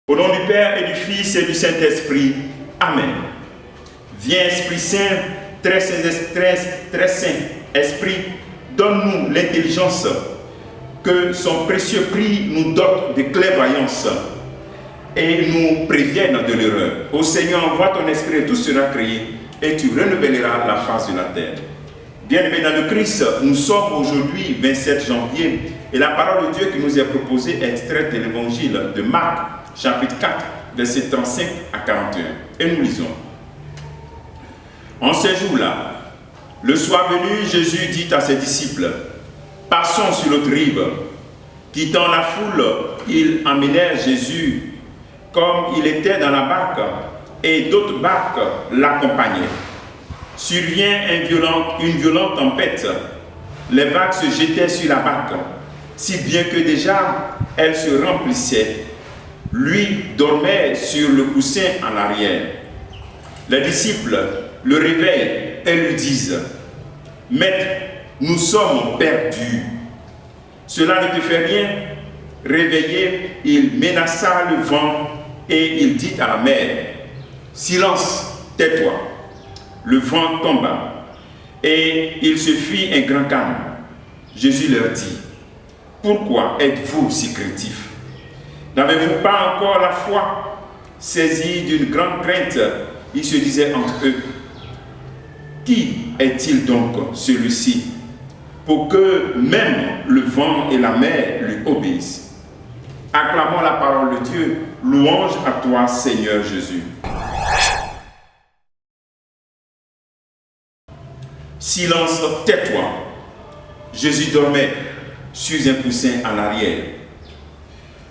Au nom du Père et du Fils et du Saint-Esprit. Amen. Viens, Esprit Saint, très saint Esprit, donne-nous l'intelligence, que son précieux prix nous dote de clairvoyance et nous prévienne de l'erreur. Ô Seigneur, envoie ton Esprit et tout sera créé et tu renouvelleras la face de la terre. Bien-aimés dans le Christ, nous sommes aujourd'hui 27 janvier et la parole de Dieu qui nous est proposée est extraite de l'évangile de Marc, chapitre 4, versets 35 à 41. Et nous lisons. En ces jours-là, le soir venu, Jésus dit à ses disciples, « Passons sur l'autre rive. » Quittant la foule, ils emmenèrent Jésus comme il était dans la barque, et d'autres barques l'accompagnaient. Survient une violente tempête. Les vagues se jetaient sur la barque, si bien que déjà elle se remplissait. Lui dormait sur le coussin en arrière. Les disciples le réveillent et lui disent, « Maître, nous sommes perdus. » Cela ne te fait rien. Réveillé, il menaça le vent et il dit à la mer, « Silence, tais-toi. » Le vent tomba et il se fit un grand calme. Jésus leur dit, « Pourquoi êtes-vous si craintifs? N'avez-vous pas encore la foi? » Saisis d'une grande crainte, ils se disaient entre eux, « Qui est-il donc celui-ci pour que même le vent et la mer lui obéissent? » Acclamons la parole de Dieu. Louange à toi, Seigneur Jésus. Silence, tais-toi. Jésus dormait sur un coussin en arrière.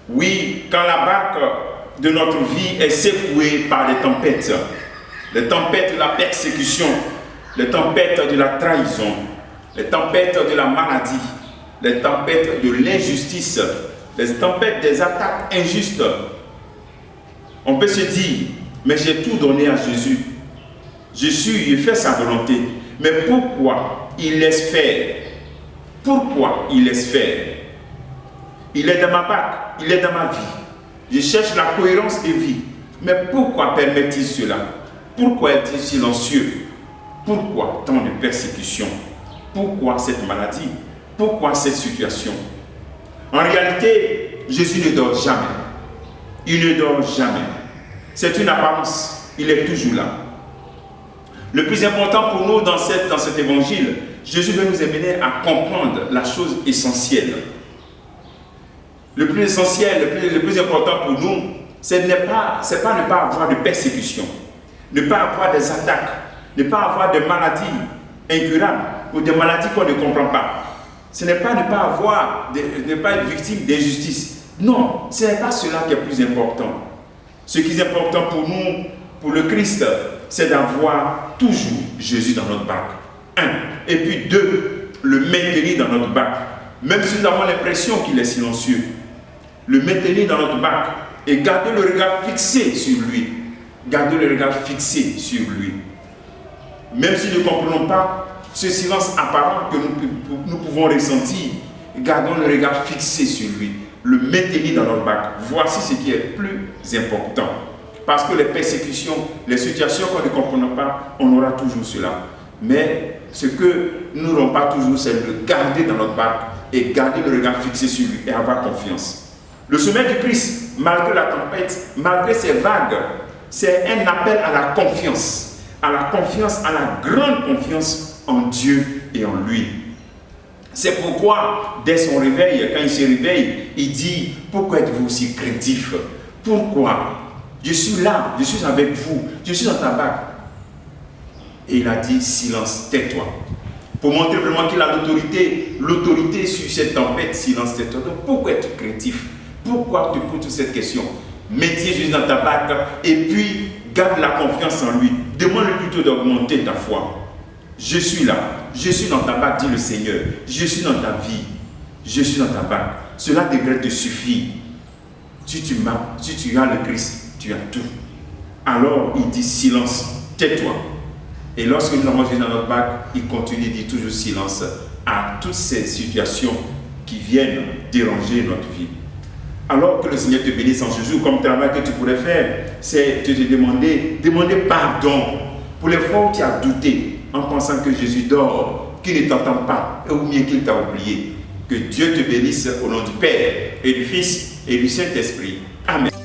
Oui, quand la barque de notre vie est secouée par les tempêtes de la persécution, les tempêtes de la trahison, les tempêtes de la maladie, les tempêtes de l'injustice, les tempêtes des attaques injustes, on peut se dire, mais j'ai tout donné à Jésus. Jésus, il fait sa volonté. Mais pourquoi il laisse faire? Pourquoi il laisse faire? Il est dans ma barque, il est dans ma vie. Je cherche la cohérence de vie. Mais pourquoi permet-il cela? Pourquoi est-il silencieux? Pourquoi tant de persécutions? Pourquoi cette maladie? Pourquoi cette situation? En réalité, Jésus ne dort jamais. Il ne dort jamais. C'est une apparence. Il est toujours là. Le plus important pour nous dans cet évangile, Jésus veut nous amener à comprendre la chose essentielle. Le plus essentiel, le plus important pour nous, c'est pas ne pas avoir de persécution, ne pas avoir des attaques, ne pas avoir de maladies incurables ou des maladies qu'on ne comprend pas. Ce n'est pas ne pas être victime d'injustice. Non, ce n'est pas cela qui est plus important. Ce qui est important pour nous, pour le Christ, c'est d'avoir toujours Jésus dans notre barque. Un. Et puis deux, le maintenir dans notre barque. Même si nous avons l'impression qu'il est silencieux. Le maintenir dans notre barque et garder le regard fixé sur lui. Garder le regard fixé sur lui. Même si nous ne comprenons pas ce silence apparent que nous pouvons ressentir, gardons le regard fixé sur lui. Le maintenir dans notre barque. Voici ce qui est plus important. Parce que les persécutions, les situations qu'on ne comprend pas, on aura toujours cela. Mais ce que nous n'aurons pas toujours, c'est de garder dans notre barque et garder le regard fixé sur lui et avoir confiance. Le sommet du Christ, malgré la tempête, malgré ces vagues, c'est un appel à la confiance. À la confiance, à la grande confiance en Dieu et en lui. C'est pourquoi, dès son réveil, quand il se réveille, il dit, pourquoi êtes-vous si craintifs? Pourquoi? Je suis là, je suis avec vous, je suis dans ta barque. Et il a dit, silence, tais-toi. Pour montrer vraiment qu'il a l'autorité sur cette tempête, silence, tais-toi. Donc pourquoi es-tu craintif? Pourquoi tu poses cette question? Mettez Jésus dans ta barque et puis garde la confiance en lui. Demande-lui plutôt d'augmenter ta foi. Je suis là. Je suis dans ta barque, dit le Seigneur. Je suis dans ta vie. Je suis dans ta barque. Cela devrait te suffire. Si tu as le Christ, tu as tout. Alors, il dit silence, tais-toi. Et lorsque nous avons Jésus dans notre barque, il continue, il dit toujours silence à toutes ces situations qui viennent déranger notre vie. Alors que le Seigneur te bénisse en ce jour, comme travail que tu pourrais faire, c'est de te demander pardon pour les fois où tu as douté en pensant que Jésus dort, qu'il ne t'entend pas, ou bien qu'il t'a oublié. Que Dieu te bénisse au nom du Père et du Fils et du Saint-Esprit. Amen.